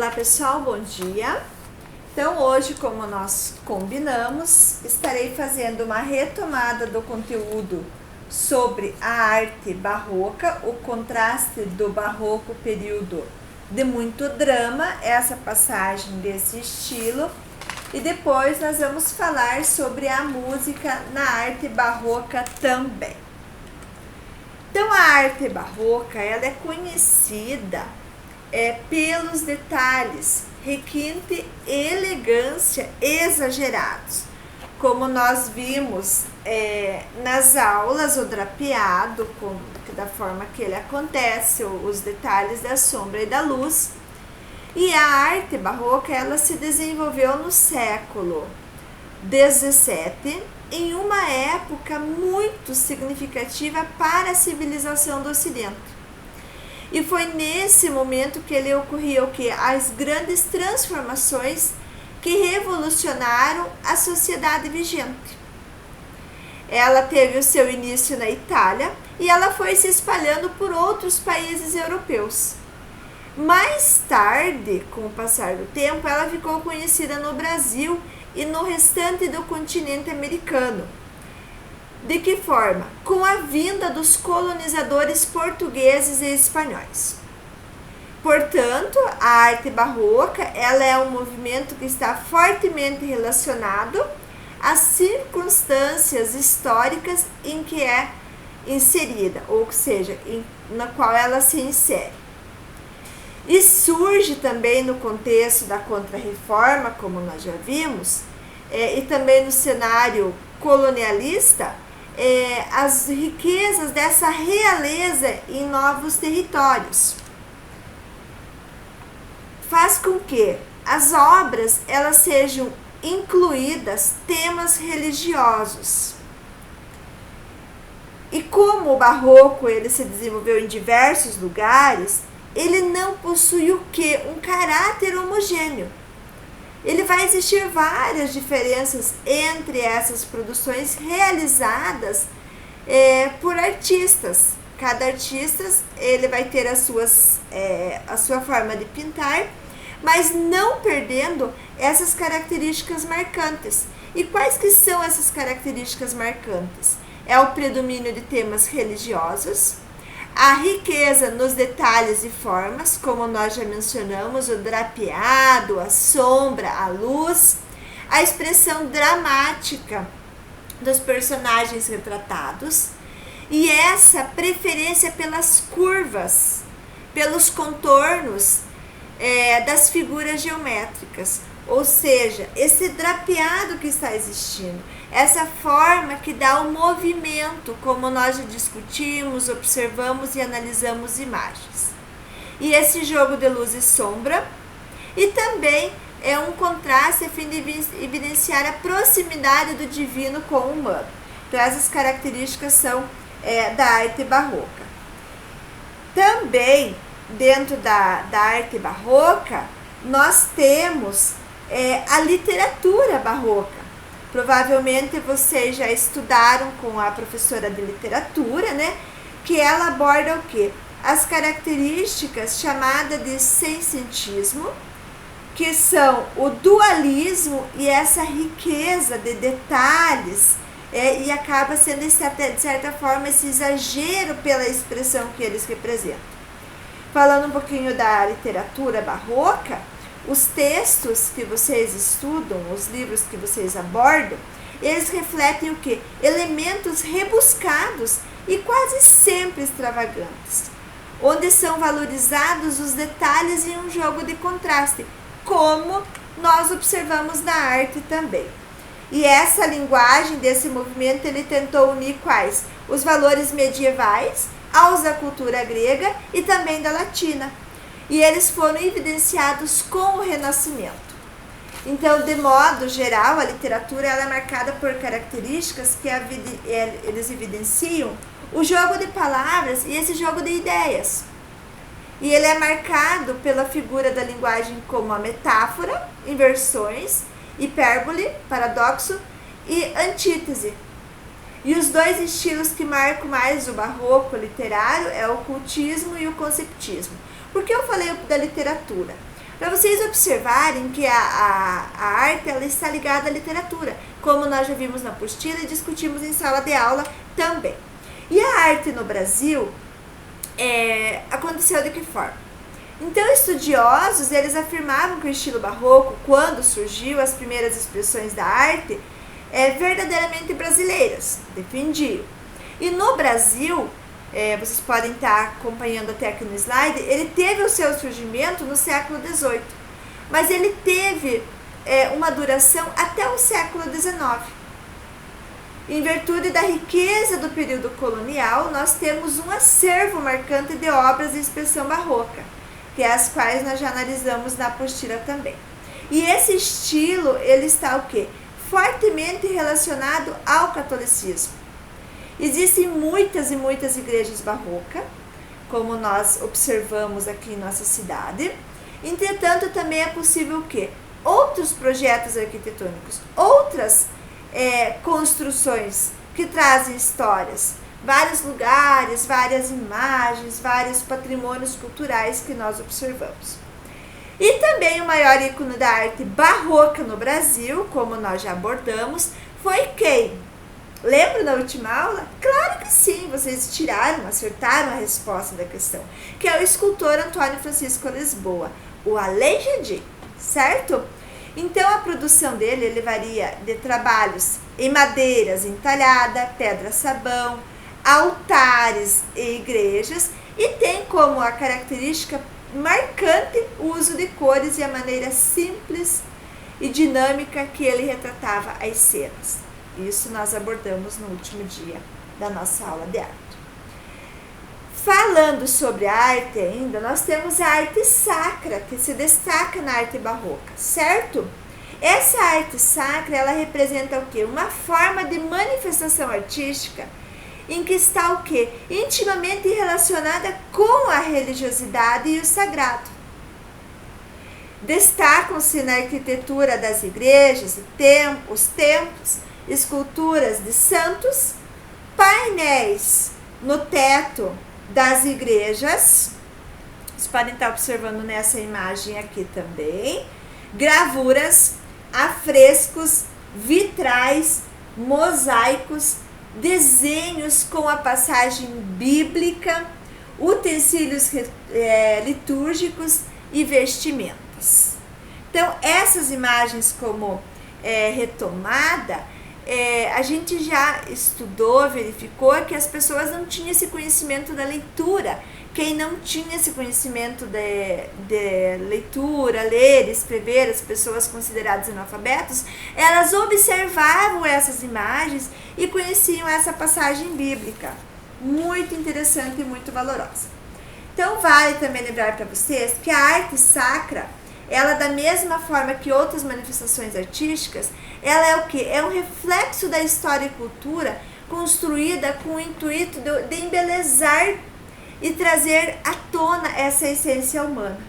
Olá pessoal, bom dia! Então hoje, como nós combinamos, estarei fazendo uma retomada do conteúdo sobre a arte barroca, o contraste do barroco período de muito drama, essa passagem desse estilo, e depois nós vamos falar sobre a música na arte barroca também. Então a arte barroca ela é conhecida pelos detalhes, requinte e elegância exagerados. Como nós vimos nas aulas, o drapeado, da forma que ele acontece, os detalhes da sombra e da luz. E a arte barroca ela se desenvolveu no século XVII, em uma época muito significativa para a civilização do Ocidente. E foi nesse momento que ele ocorreu as grandes transformações que revolucionaram a sociedade vigente. Ela teve o seu início na Itália e ela foi se espalhando por outros países europeus. Mais tarde, com o passar do tempo, ela ficou conhecida no Brasil e no restante do continente americano. De que forma? Com a vinda dos colonizadores portugueses e espanhóis. Portanto, a arte barroca ela é um movimento que está fortemente relacionado às circunstâncias históricas em que é inserida, ou seja, na qual ela se insere. E surge também no contexto da Contra-Reforma, como nós já vimos, e também no cenário colonialista, as riquezas dessa realeza em novos territórios. Faz com que as obras elas sejam incluídas temas religiosos. E como o barroco ele se desenvolveu em diversos lugares, ele não possui um caráter homogêneo. Ele vai existir várias diferenças entre essas produções realizadas por artistas. Cada artista ele vai ter a sua forma de pintar, mas não perdendo essas características marcantes. E quais que são essas características marcantes? É o predomínio de temas religiosos, a riqueza nos detalhes e formas, como nós já mencionamos, o drapeado, a sombra, a luz, a expressão dramática dos personagens retratados e essa preferência pelas curvas, pelos contornos das figuras geométricas. Ou seja, esse drapeado que está existindo, essa forma que dá o movimento, como nós já discutimos, observamos e analisamos imagens. E esse jogo de luz e sombra, e também é um contraste a fim de evidenciar a proximidade do divino com o humano. Então essas características são da arte barroca. Também, dentro da arte barroca, nós temos a literatura barroca. Provavelmente vocês já estudaram com a professora de literatura, né? Que ela aborda o quê? As características chamadas de seiscentismo, que são o dualismo e essa riqueza de detalhes, e acaba sendo, de certa forma, esse exagero pela expressão que eles representam. Falando um pouquinho da literatura barroca, os textos que vocês estudam, os livros que vocês abordam, eles refletem o quê? Elementos rebuscados e quase sempre extravagantes, onde são valorizados os detalhes em um jogo de contraste, como nós observamos na arte também. E essa linguagem desse movimento, ele tentou unir quais? Os valores medievais aos da cultura grega e também da latina. E eles foram evidenciados com o Renascimento. Então, de modo geral, a literatura ela é marcada por características que eles evidenciam o jogo de palavras e esse jogo de ideias. E ele é marcado pela figura da linguagem como a metáfora, inversões, hipérbole, paradoxo e antítese. E os dois estilos que marcam mais o barroco literário é o cultismo e o conceptismo. Por que eu falei da literatura? Para vocês observarem que a arte ela está ligada à literatura, como nós já vimos na apostila e discutimos em sala de aula também. E a arte no Brasil aconteceu de que forma? Então, estudiosos, eles afirmavam que o estilo barroco, quando surgiu as primeiras expressões da arte, verdadeiramente brasileiras, defendiam. E no Brasil, vocês podem estar acompanhando até aqui no slide, ele teve o seu surgimento no século XVIII, mas ele teve uma duração até o século XIX. Em virtude da riqueza do período colonial, nós temos um acervo marcante de obras de expressão barroca, que é as quais nós já analisamos na apostila também. E esse estilo, ele está o quê? Fortemente relacionado ao catolicismo. Existem muitas e muitas igrejas barrocas, como nós observamos aqui em nossa cidade. Entretanto, também é possível o quê? Outros projetos arquitetônicos, outras construções que trazem histórias, vários lugares, várias imagens, vários patrimônios culturais que nós observamos. E também o maior ícone da arte barroca no Brasil, como nós já abordamos, foi quem? Lembra na última aula? Claro que sim, vocês acertaram a resposta da questão, que é o escultor Antônio Francisco Lisboa, o Aleijadinho, certo? Então a produção dele ele varia de trabalhos em madeiras entalhada, pedra-sabão, altares e igrejas, e tem como a característica marcante o uso de cores e a maneira simples e dinâmica que ele retratava as cenas. Isso nós abordamos no último dia da nossa aula de arte. Falando sobre a arte ainda, nós temos a arte sacra, que se destaca na arte barroca, certo? Essa arte sacra, ela representa o quê? Uma forma de manifestação artística em que está o quê? Intimamente relacionada com a religiosidade e o sagrado. Destacam-se na arquitetura das igrejas, os templos, esculturas de santos, painéis no teto das igrejas, vocês podem estar observando nessa imagem aqui também, gravuras, afrescos, vitrais, mosaicos, desenhos com a passagem bíblica, utensílios litúrgicos e vestimentas. Então, essas imagens como retomada, a gente já estudou, verificou que as pessoas não tinham esse conhecimento da leitura. Quem não tinha esse conhecimento de leitura, ler, escrever, as pessoas consideradas analfabetos, elas observavam essas imagens e conheciam essa passagem bíblica. Muito interessante e muito valorosa. Então, vale também lembrar para vocês que a arte sacra, ela, da mesma forma que outras manifestações artísticas, ela é o quê? É um reflexo da história e cultura construída com o intuito de embelezar e trazer à tona essa essência humana.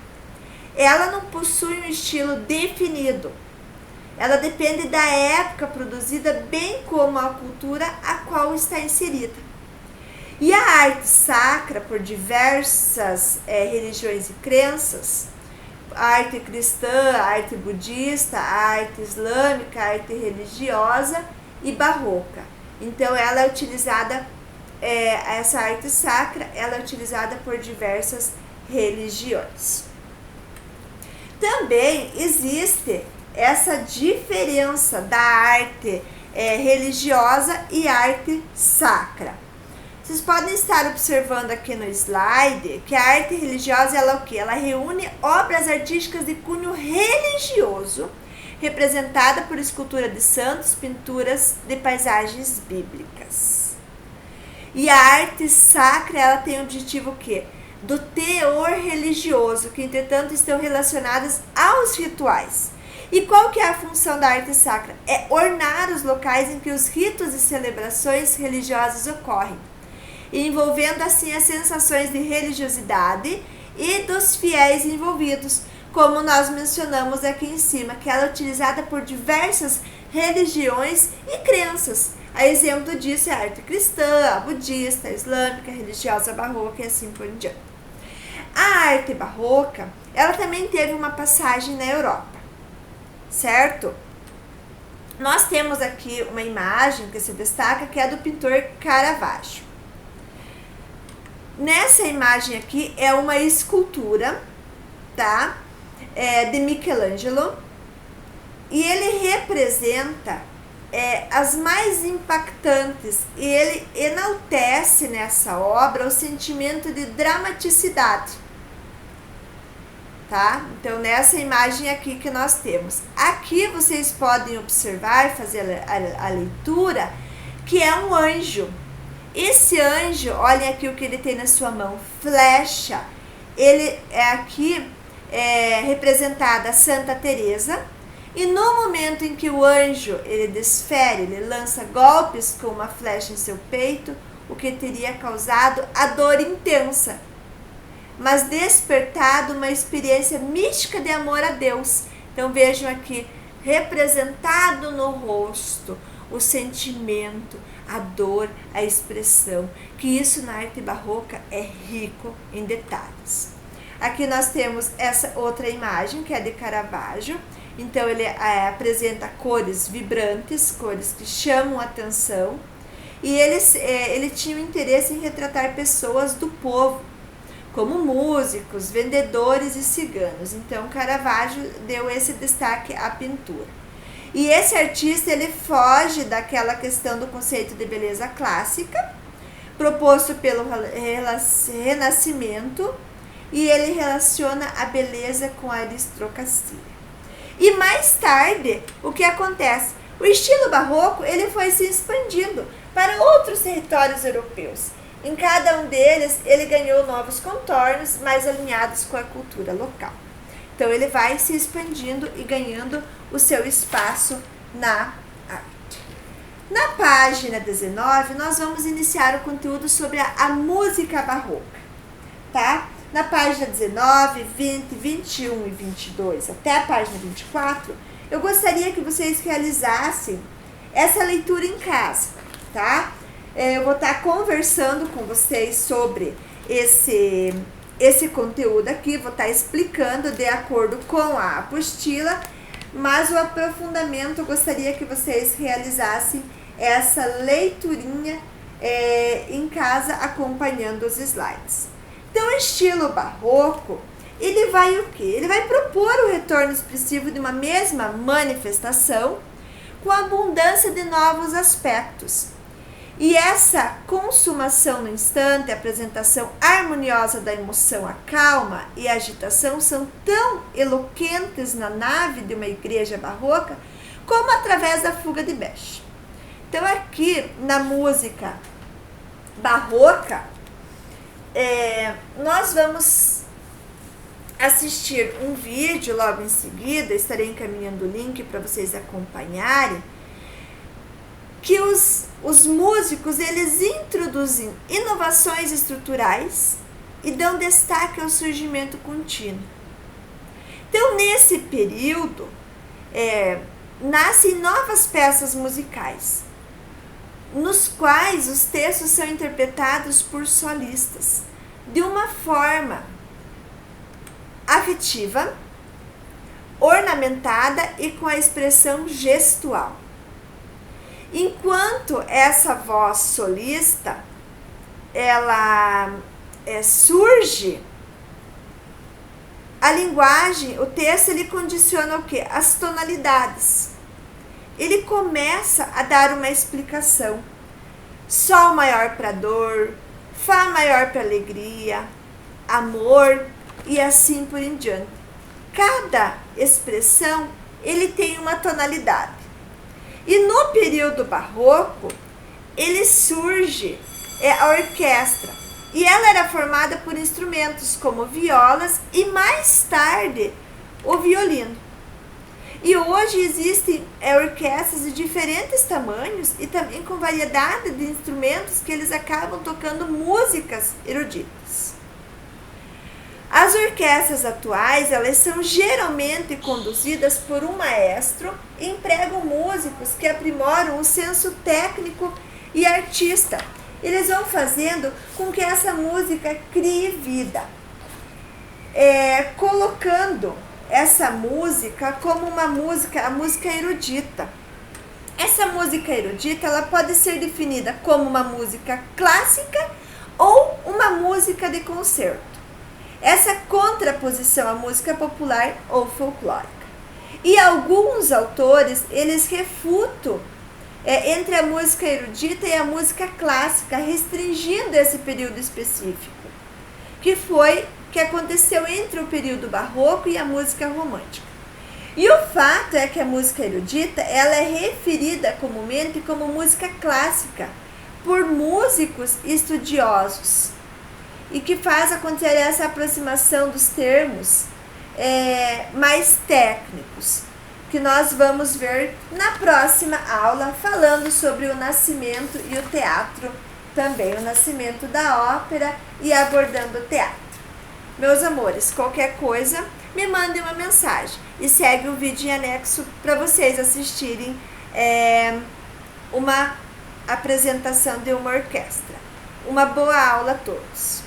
Ela não possui um estilo definido. Ela depende da época produzida, bem como a cultura a qual está inserida. E a arte sacra, por diversas religiões e crenças, a arte cristã, a arte budista, a arte islâmica, a arte religiosa e barroca. Então, ela é utilizada, essa arte sacra, ela é utilizada por diversas religiões. Também existe essa diferença da arte religiosa e arte sacra. Vocês podem estar observando aqui no slide que a arte religiosa, ela é o quê? Ela reúne obras artísticas de cunho religioso, representada por escultura de santos, pinturas de paisagens bíblicas. E a arte sacra, ela tem o objetivo o quê? Do teor religioso, que entretanto estão relacionadas aos rituais. E qual que é a função da arte sacra? É ornar os locais em que os ritos e celebrações religiosas ocorrem, envolvendo assim as sensações de religiosidade e dos fiéis envolvidos, como nós mencionamos aqui em cima, que ela é utilizada por diversas religiões e crenças. A exemplo disso é a arte cristã, a budista, a islâmica, a religiosa barroca e assim por diante. A arte barroca, ela também teve uma passagem na Europa, certo? Nós temos aqui uma imagem que se destaca, que é do pintor Caravaggio. Nessa imagem aqui é uma escultura, tá? De Michelangelo, e ele representa as mais impactantes, e ele enaltece nessa obra o sentimento de dramaticidade, tá? Então, nessa imagem aqui que nós temos, aqui vocês podem observar e fazer a leitura, que é um anjo. Esse anjo, olhem aqui o que ele tem na sua mão, flecha. Ele aqui representada Santa Teresa, e no momento em que o anjo ele desfere, ele lança golpes com uma flecha em seu peito, o que teria causado a dor intensa, mas despertado uma experiência mística de amor a Deus. Então vejam aqui, representado no rosto, o sentimento, a dor, a expressão, que isso na arte barroca é rico em detalhes. Aqui nós temos essa outra imagem, que é de Caravaggio. Então ele apresenta cores vibrantes, cores que chamam a atenção, e ele tinha o interesse em retratar pessoas do povo, como músicos, vendedores e ciganos. Então Caravaggio deu esse destaque à pintura. E esse artista ele foge daquela questão do conceito de beleza clássica, proposto pelo Renascimento, e ele relaciona a beleza com a aristocracia. E mais tarde, o que acontece? O estilo barroco ele foi se expandindo para outros territórios europeus. Em cada um deles, ele ganhou novos contornos mais alinhados com a cultura local. Então, ele vai se expandindo e ganhando o seu espaço na arte. Na página 19, nós vamos iniciar o conteúdo sobre a música barroca, tá? Na página 19, 20, 21 e 22, até a página 24, eu gostaria que vocês realizassem essa leitura em casa, tá? Eu vou estar conversando com vocês sobre esse conteúdo aqui, vou estar explicando de acordo com a apostila, mas o aprofundamento eu gostaria que vocês realizassem essa leiturinha em casa, acompanhando os slides. Então, o estilo barroco, ele vai o quê? Ele vai propor o retorno expressivo de uma mesma manifestação com abundância de novos aspectos. E essa consumação no instante, a apresentação harmoniosa da emoção, a calma e a agitação são tão eloquentes na nave de uma igreja barroca como através da fuga de Bach. Então, aqui na música barroca, nós vamos assistir um vídeo logo em seguida, estarei encaminhando o link para vocês acompanharem, que os músicos eles introduzem inovações estruturais e dão destaque ao surgimento contínuo. Então, nesse período, nascem novas peças musicais, nos quais os textos são interpretados por solistas de uma forma afetiva, ornamentada e com a expressão gestual. Enquanto essa voz solista, ela surge, a linguagem, o texto, ele condiciona o quê? As tonalidades. Ele começa a dar uma explicação. Sol maior para dor, Fá maior para alegria, amor e assim por em diante. Cada expressão, ele tem uma tonalidade. E no período barroco, ele surge a orquestra. E ela era formada por instrumentos como violas e mais tarde o violino. E hoje existem orquestras de diferentes tamanhos e também com variedade de instrumentos que eles acabam tocando músicas eruditas. As orquestras atuais, elas são geralmente conduzidas por um maestro e empregam músicos que aprimoram o senso técnico e artista. Eles vão fazendo com que essa música crie vida. colocando essa música como uma música, a música erudita. Essa música erudita, ela pode ser definida como uma música clássica ou uma música de concerto. Essa contraposição à música popular ou folclórica. E alguns autores, eles refutam entre a música erudita e a música clássica, restringindo esse período específico, que aconteceu entre o período barroco e a música romântica. E o fato é que a música erudita, ela é referida comumente como música clássica por músicos estudiosos e que faz acontecer essa aproximação dos termos mais técnicos, que nós vamos ver na próxima aula, falando sobre o nascimento e o teatro também, o nascimento da ópera e abordando o teatro. Meus amores, qualquer coisa, me mandem uma mensagem e segue o vídeo em anexo para vocês assistirem uma apresentação de uma orquestra. Uma boa aula a todos!